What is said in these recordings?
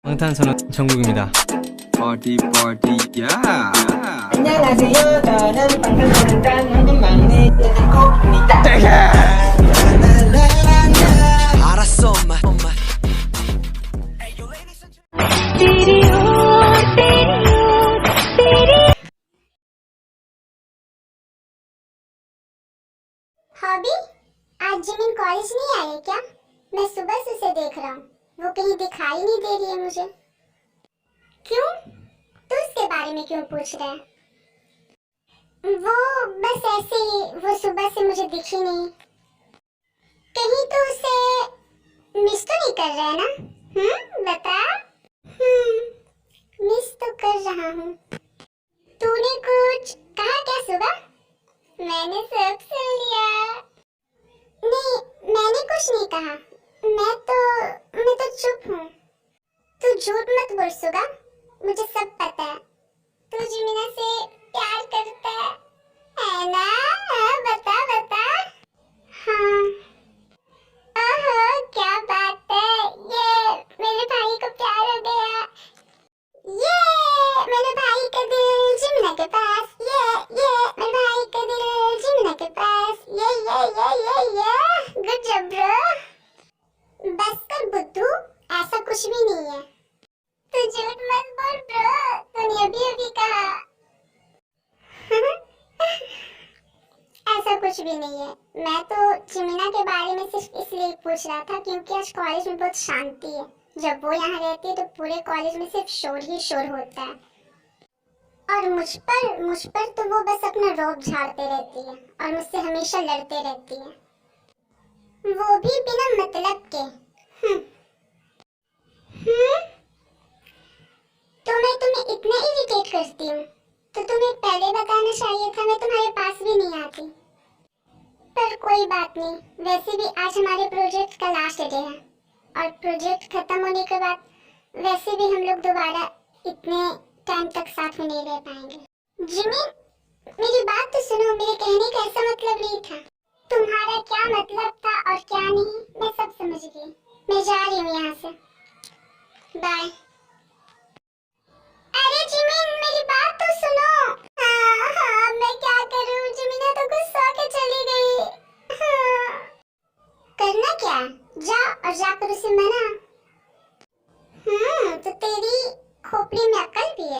방탄소년 정국입니다. Party party yeah. 안녕하세요. 저는 방탄소년단 한국 막내 정국입니다. 알았어 엄마. Hobby? आज Jimin college नहीं आई है क्या? मैं सुबह से उसे देख रहा हूँ। वो कहीं दिखाई नहीं दे रही है मुझे। क्यों? तू उसके बारे में क्यों पूछ रहा है? वो बस ऐसे ही, वो सुबह से मुझे दिखी नहीं। कहीं तो उसे मिस तो नहीं कर रहा है ना? बता। मिस तो कर रहा हूँ। तूने कुछ कहा क्या सुबह? मैंने सब सुन लिया। नहीं, मैंने कुछ नहीं कहा। मैं तो चुप हूँ। तू झूठ मत बोल सुगा। मुझे सब पता है। तू जिमिना से प्यार करता है ना? बता बता। हाँ। ओहो, क्या बात है। ये मेरे भाई को प्यार हो गया। ये मेरे भाई का दिल जिमिना के पास। ये मेरे भाई का दिल जिमिना के पास। ये गुड जॉब ब्रो। बस कर बुद्धू, ऐसा कुछ भी नहीं है। तू झूठ मत बोल ब्रो, तूने अभी कहा। ऐसा कुछ भी नहीं है। मैं तो जिमिना के बारे में सिर्फ इसलिए पूछ रहा था क्योंकि आज कॉलेज में बहुत शांति है। जब वो यहाँ रहती है तो पूरे कॉलेज में सिर्फ शोर ही शोर होता है। और मुझ पर तो वो बस अपना रोब झाड़ते रहती है और मुझसे हमेशा लड़ते रहती है। वो भी बिना मतलब के। तो मैं तुम्हें इतना इरिटेट करती हूँ तो तुम्हें पहले बताना चाहिए था। मैं तुम्हारे पास भी नहीं आती। पर कोई बात नहीं। वैसे भी आज हमारे प्रोजेक्ट का लास्ट डे है और प्रोजेक्ट खत्म होने के बाद वैसे भी हम लोग दोबारा इतने टाइम तक साथ में नहीं रह पाएंगे। जिमिन, मेरी बात तो सुनो। मेरे कहने का ऐसा मतलब नहीं था। तुम्हारा क्या मतलब था और क्या नहीं, मैं सब समझ गई। मैं जा रही हूँ यहाँ से। बाय। अरे जिमिन, मेरी बात तो सुनो। हाँ, मैं क्या करूँ? जिमिना तो गुस्सा के चली गई। करना क्या? जा और जाकर उसे मना। तो तेरी खोपड़ी में अक्ल भी है।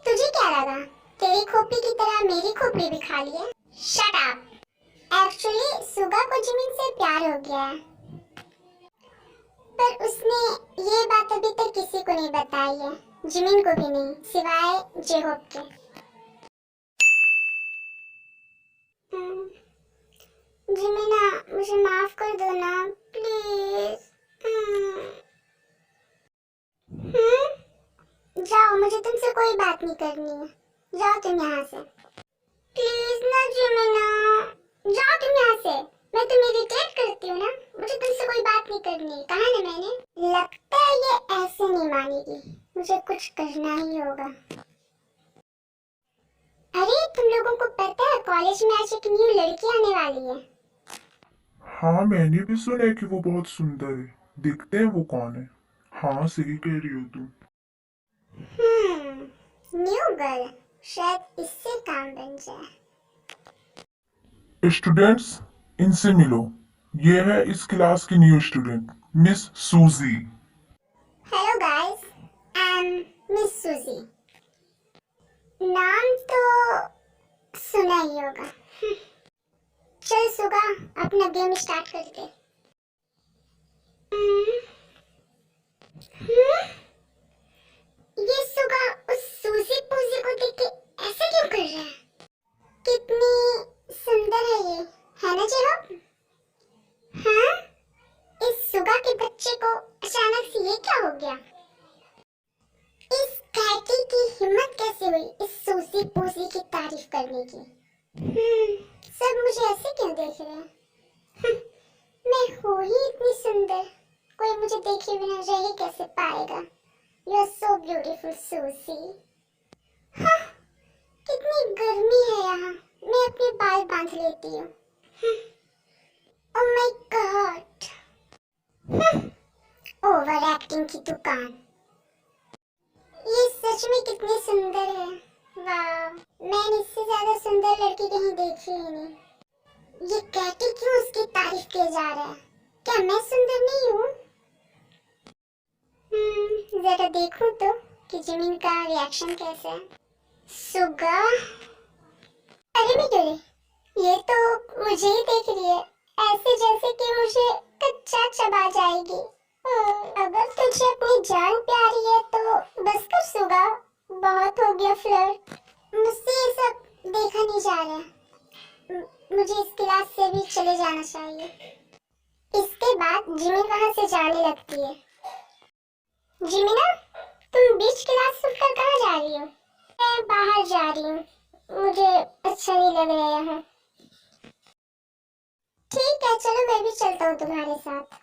तुझे क्या लगा तेरी खोपड़ी की तरह मेरी खोपड़ी भी खाली है? Shut up. एक्चुअली सुगा को जिमिन से प्यार हो गया है, पर उसने ये बात अभी तक किसी को नहीं बताई है। जिमिन को भी नहीं, सिवाय जेहोप के। जिमिना, मुझे माफ कर दो ना प्लीज। जाओ, मुझे तुमसे कोई बात नहीं करनी है। जाओ तुम यहाँ से प्लीज ना जिमिना। जाओ तुम यहाँ से। मैं तुम्हें इरिटेट करती हूँ ना। मुझे तुमसे कोई बात नहीं करनी। कहा ना मैंने। लगता है ये ऐसे नहीं मानेगी। मुझे कुछ करना ही होगा। अरे तुम लोगों को पता है कॉलेज में आज एक न्यू लड़की आने वाली है। हाँ, मैंने भी सुना है कि वो बहुत सुंदर है। देखते हैं वो कौन है। हाँ, सही कह रही हो तुम। न्यू गर्ल, शायद इससे काम बन जाए। स्टूडेंट्स, इनसे मिलो। ये है इस क्लास की न्यू स्टूडेंट, मिस सूजी। Hello guys, I am miss सूजी। नाम तो सुना ही होगा। चल सुगा, अपना गेम स्टार्ट करते। ये सुगा उस सूजी पूजी को देख के ऐसे क्यों कर रहा है? कितनी सुंदर है ये, है ना जेहोप? हाँ? इस सुगा के बच्चे को अचानक से ये क्या हो गया? इस कैटी की हिम्मत कैसे हुई इस सूजी पूजी की तारीफ करने की? सब मुझे ऐसे क्यों देख रहे हैं? मैं हूँ ही इतनी सुंदर, कोई मुझे देखे बिना रह ही कैसे पाएगा? You are so beautiful, Susie. हाँ, कितनी गर्मी है यहाँ। मैं अपने बाल बांध लेती हूँ। Oh my God. Over acting की दुकान। ये सच में कितनी सुंदर है। वाह, मैंने इससे ज्यादा सुंदर लड़की कहीं देखी ही नहीं। ये कैटी क्यों उसकी तारीफ किए जा रहा है? क्या मैं सुंदर नहीं हूँ? जरा देखूं तो कि जिमिन का रिएक्शन कैसे है। सुगा, अरे मिडोरी, ये तो मुझे ही देख रही है, ऐसे जैसे कि मुझे कच्चा चबा जाएगी। अगर तुझे अपनी जान प्यारी है तो बस कर सुगा, बहुत हो गया फ्लर्ट। मुझसे ये सब देखा नहीं जा रहा। मुझे इस क्लास से भी चले जाना चाहिए। इसके बाद जिमिन वहां से जाने लगती है। जिमिना, तुम बीच क्लास छूटकर कहाँ जा रही हो? मैं बाहर जा रही हूँ, मुझे अच्छा नहीं लग रहा है। ठीक है, चलो मैं भी चलता हूँ तुम्हारे साथ।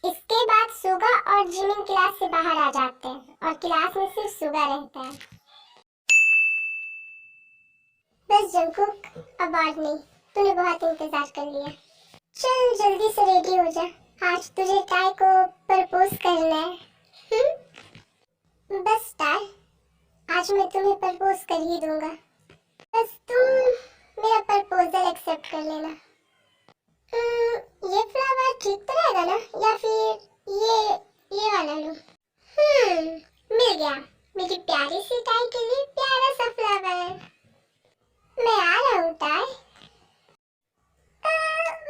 इसके बाद सुगा और जिमिन क्लास से बाहर आ जाते हैं और क्लास में सिर्फ सुगा रहता है। बस जंगकुक, अब आज नहीं, तूने बहुत इंतजार कर लिया। चल जल्दी से रेडी हो जा, आज तुझे टाई को प्रपोज करना है। बस टाई, आज मैं तुम्हें प्रपोज कर ही दूंगा। बस तुम मेरा प्रपोजल एक्सेप्ट कर लेना। ये फ्लावर ठीक तो रहेगा ना, या फिर ये वाला लूं? मिल गया मेरी प्यारी सी टाई के लिए प्यारा सा फ्लावर। मैं आ रहा हूँ टाई।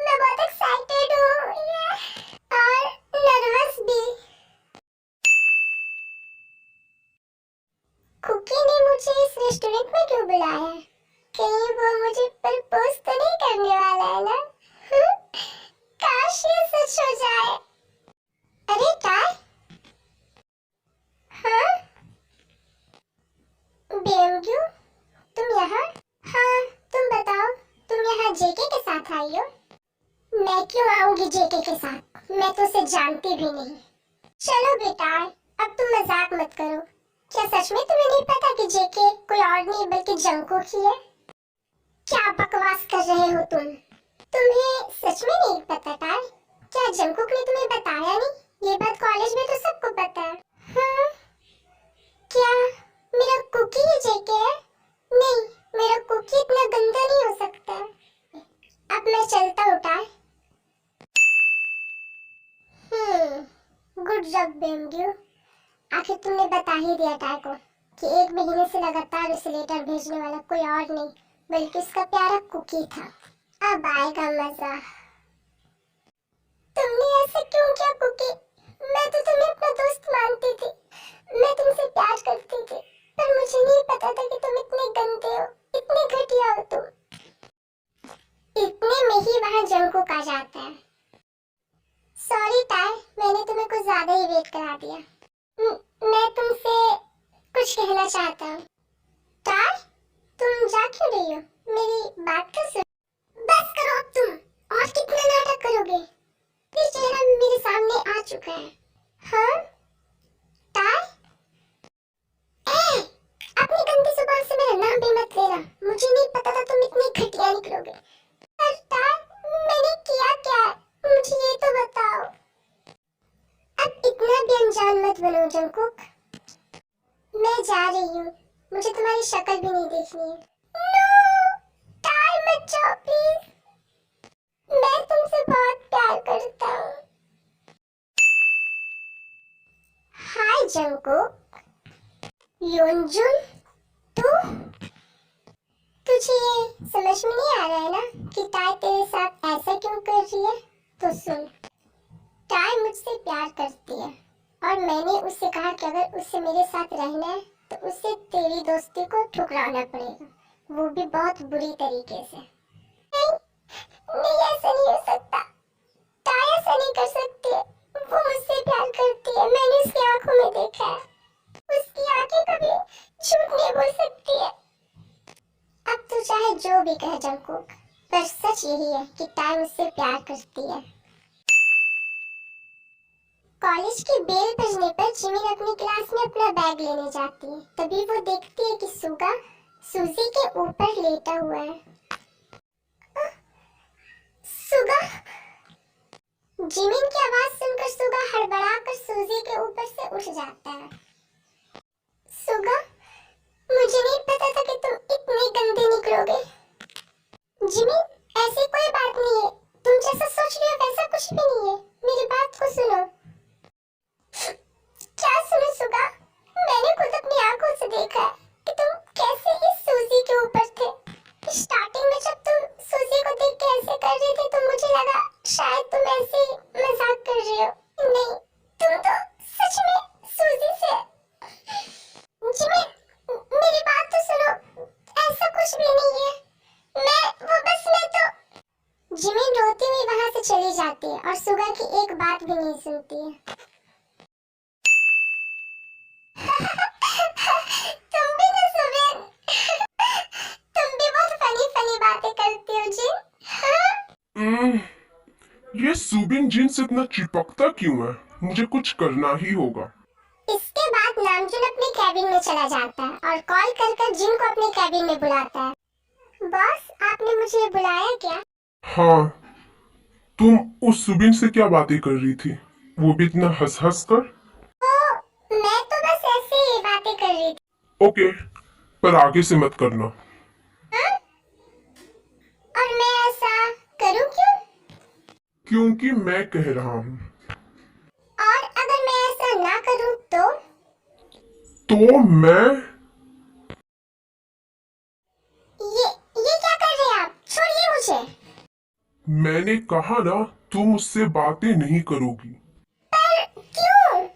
मैं बहुत एक्साइटेड हूँ और नर्वस भी। कुकी ने मुझे इस रेस्टोरेंट में क्यों बुलाया है? कहीं वो मुझे प्रपोज तो नहीं करने वाला है ना? काश ये सच हो जाए। अरे टाई, हाँ बेंगू, तुम यहाँ? हाँ, तुम बताओ, तुम यहाँ जेके के साथ आई हो? मैं क्यों आऊंगी जेके के साथ? मैं तो उसे जानती भी नहीं। चलो बेटा, अब तुम मजाक मत करो। क्या सच में तुम्हें नहीं पता कि जेके कोई और नहीं बल्कि जंगकुक ही है? क्या बकवास कर रहे हो तुम? तुम्हें सच में नहीं पता टाई? क्या जंगकुक ने तुम्हें बताया नहीं? ये बात कॉलेज में तो सबको पता है। हाँ? क्या मेरा कुकी ही जेके है? नहीं, मेरा कुकी इतना गंदा नहीं हो सकता। अब मैं चलता हूँ टाई। गुड जॉब बेंगू, आखिर तुमने बता ही दिया टाई को कि 1 महीने से लगातार उसे लेटर भेजने वाला कोई और नहीं बल्कि उसका प्यारा कुकी था। अब आएगा मजा। तुमने ऐसे क्यों किया कुकी? मैं तो तुम्हें अपना दोस्त मानती थी, मैं तुमसे प्यार करती थी, पर मुझे नहीं पता था कि तुम इतने गंदे हो, इतने घटिया हो तुम। इतने में ही वहाँ जंगकुक आ जाता है। सॉरी टाई, मैंने तुम्हें कुछ ज्यादा ही वेट करा दिया। मैं तुमसे कुछ कहना चाहता हूँ। टाई, तुम जा क्यों रही हो? मेरी बात तो सुन। बस करो अब तुम, और कितना नाटक करोगे? ये चेहरा मेरे सामने आ चुका है। हाँ? टाई? अपनी गंदी जुबान से मेरा नाम भी मत लेना, मुझे नहीं पता था तुम इतनी घटिया निकलोगे। पर टाई, मैंने किया क्या? मुझे ये तो बताओ। अब इतना भी अनजान मत बनो जंगकुक। मैं जा रही हूँ, मुझे तुम्हारी शक्ल भी नहीं देखनी है। नो, टाई मत जाओ प्लीज, मैं तुमसे बहुत प्यार करता हूँ। हाय जंगकुक। योनजुन, तुझे ये समझ में नहीं आ रहा है ना कि टाई तेरे साथ ऐसा क्यों कर रही है? तो सुन, टाई मुझसे प्यार करती है और मैंने उससे कहा कि अगर उसे मेरे साथ रहना है तो उसे तेरी दोस्ती को ठुकराना पड़ेगा, वो भी बहुत बुरी तरीके से। नहीं, ऐसा नहीं हो सकता। टाई ऐसा नहीं कर सकती है, वो मुझसे प्यार करती है, मैंने उसकी आंखों में देखा है। उसकी आंखें कभी झूठ नहीं बोल सकती है। अब तो चाहे जो भी कहे जंगकुक, पर सच यही है कि टाई मुझसे प्यार करती है। कॉलेज की बेल बजने पर जिमिन अपनी क्लास में अपना बैग लेने जाती है। तभी वो देखती है कि सुगा सूजी के ऊपर लेटा हुआ है। सुगा! जिमिन की आवाज सुनकर सुगा हड़बड़ाकर सूजी के ऊपर से उठ जाता है। सुनती है और सुगा की एक बात भी नहीं सुनती है। तुम भी ना सुबेन, तुम भी बहुत फनी फनी बातें करती हो जिन। हाँ? ये सुबिन जिन से इतना चिपकता क्यों है? मुझे कुछ करना ही होगा। इसके बाद नामजुन अपने कैबिन में चला जाता है और कॉल कर कर जिन को अपने कैबिन में बुलाता है। बॉस, आपने मुझे बुलाया क्या? हाँ, तुम उस सुबिन से क्या बातें कर रही थी, वो भी इतना हंस हंस कर? मैं तो बस ऐसे ही बातें कर रही थी। ओके, पर आगे से मत करना। हाँ? और मैं ऐसा करूं क्यों? क्योंकि मैं कह रहा हूँ। और अगर मैं ऐसा ना करूं तो मैं ये क्या कर रहे हैं आप? छोड़िए मुझे। मैंने कहा ना, तुम मुझसे बातें नहीं करोगी। पर क्यों?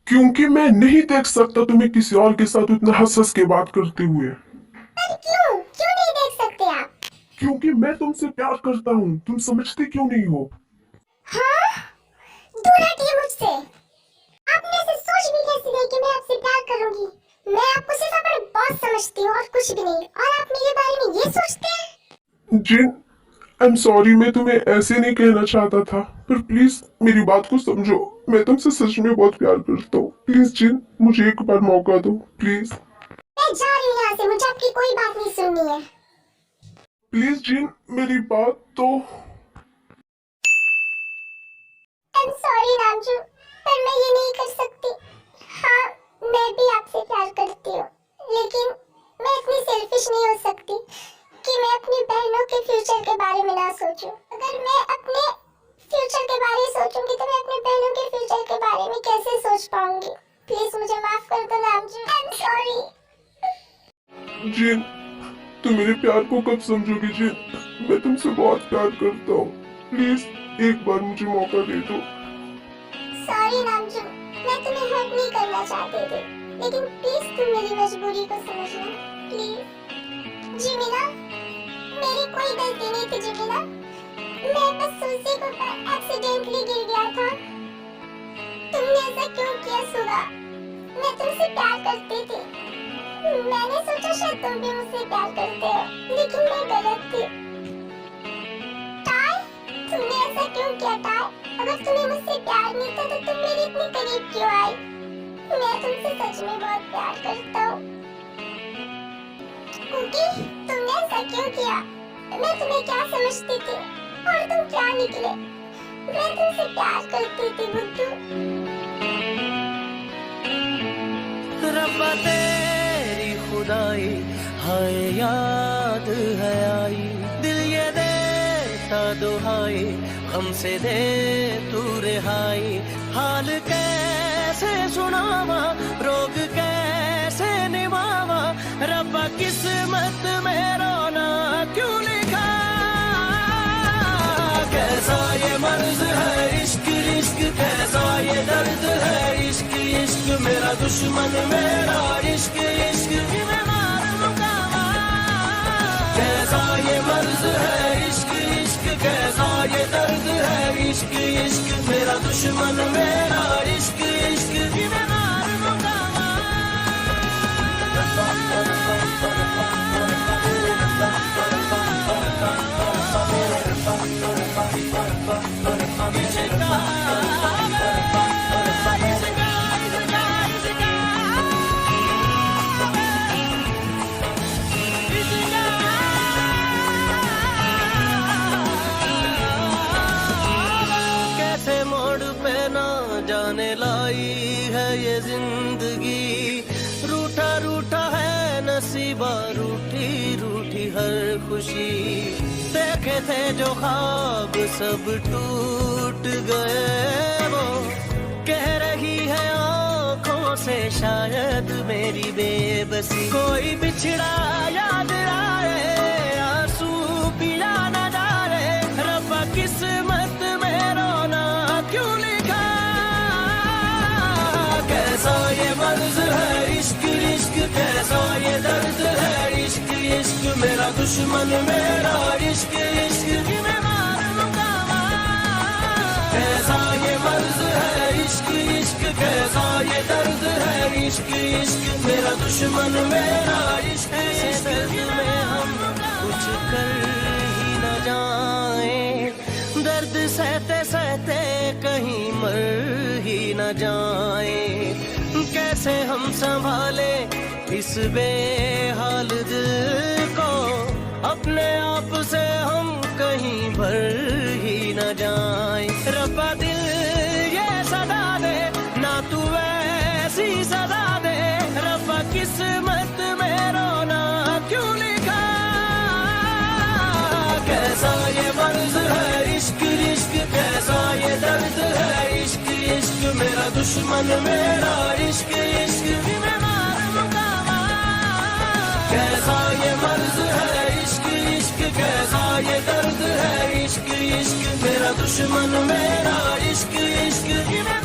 क्योंकि मैं नहीं देख सकता तुम्हें किसी और के साथ उतना हंस हंस के बात करते हुए। पर क्यों क्यों नहीं देख सकते आप? क्योंकि मैं तुमसे प्यार करता हूँ, तुम समझते क्यों नहीं हो? हाँ? दूर हटिए मुझसे। आपने ऐसे सोच भी कैसे नहीं कि मैं आपसे प्यार करूंगी? मैं आपको सिर्फ अपना बॉस समझती हूँ और कुछ भी नहीं, और आप मेरे बारे में ये सोचते हैं? जिन, आई एम सॉरी, मैं तुम्हें ऐसे नहीं कहना चाहता था, पर प्लीज मेरी बात को समझो। मैं तुमसे सच में बहुत प्यार करता हूँ। प्लीज जिन, मुझे एक बार मौका दो, प्लीज। मैं जा रही हूँ यहाँ से, मुझे आपकी कोई बात नहीं सुननी है। प्लीज जिन, मेरी बात तो। I'm sorry नामजुन, पर मैं ये नहीं कर सकती। हाँ, मैं भी आपसे प्यार करती हूँ, लेकिन मैं इतनी सेल्फिश नहीं हो सकती कि मैं अपनी बहनों के फ्यूचर के बारे में ना सोचूं। अगर मैं अपने फ्यूचर के बारे में सोचूंगी तो मैं अपनी बहनों के फ्यूचर के बारे में कैसे सोच पाऊंगी? प्लीज मुझे माफ कर दो नामजुन। I'm sorry। जिन, तुम मेरे प्यार को कब समझोगी जिन? मैं तुमसे बहुत प्यार करता हूँ। प्लीज एक बार मुझे मौका दे दो। सॉरी नामजुन, मैं तुम्हें हर्ट नहीं करना चाहती थी, लेकिन प्लीज तुम मेरी मजबूरी को समझना, प्लीज। जिमिना, मेरी कोई गलती नहीं थी जिमिना, मैं बस सूजी के ऊपर एक्सीडेंटली गिर गया था। तुमने ऐसा क्यों किया सुगा? मैं तुमसे प्यार करती थी। मैंने सोचा शायद तुम भी मुझसे प्यार करते हो, लेकिन मैं गलत थी। टाय, तुमने ऐसा क्यों किया टाय? अगर तुम्हें मुझसे प्यार नहीं था तो तुम मेरे इतने करीब क्यों आई? मैं तुमसे सच में बहुत प्यार करता हूँ। कुकी, तुमने ऐसा क्यों किया? मैं तुम्हें क्या समझती थी और तुम क्या निकले? मैं तुमसे प्यार करती थी बुद्धू। रब्बा तेरी खुदाई, हाय याद है आई, दिल ये देता दुहाई, हमसे दे तू रिहाई। हाल कैसे सुनावा, रोग कैसे निभावा, रब्बा किस्मत में रोना क्यों लिखा? कैसा ये मर्ज है इश्क इश्क, कैसा ये दर्द है इश्क इश्क, मेरा दुश्मन मेरा इश्क इश्क की मैं मार मुकावा। कैसा ये मर्ज है इश्क इश्क, कैसा ये दर्द है इश्क इश्क, मेरा दुश्मन मेरा इश्क इश्क की मैं मार मुकावा। कैसे मोड़ पे ना जाने लाई है ये जिंदगी, रूठा रूठा है नसीबा, रूठी रूठी हर खुशी। देखे थे जो ख्वाब सब टूट गए, वो कह रही है आँखों से शायद मेरी बेबसी। कोई बिछड़ा याद आए, आंसू पिया न जाए, रब्बा किस्मत में रोना क्यों लिखा? कैसा ये मर्ज है इश्क इश्क, कैसा ये दर्द है इश्क इश्क, मेरा दुश्मन मेरा इश्क इश्क की मैं मार मुकावा। कैसा ये मर्ज है इश्क इश्क कैसा ये दर्द है इश्क इश्क मेरा दुश्मन मेरा इश्क इश्क में हम कुछ कर ही न जाए दर्द सहते सहते कहीं मर ही न जाए कैसे हम संभाले इस बेहाल दिल को अपने आप से हम कहीं भर ही न जाए रब्बा दिल ये सदा दे ना तू ऐसी सदा दे रब्बा किस्मत में रोना क्यों लिखा कैसा ये मर्ज है इश्क इश्क कैसा ये दर्द है इश्क इश्क मेरा दुश्मन मेरा इश्क इश्क मैं मार मुकामा कैसा ये मर्ज है इश्क इश्क कैसा ये दर्द है इश्क इश्क मेरा दुश्मन मेरा इश्क इश्क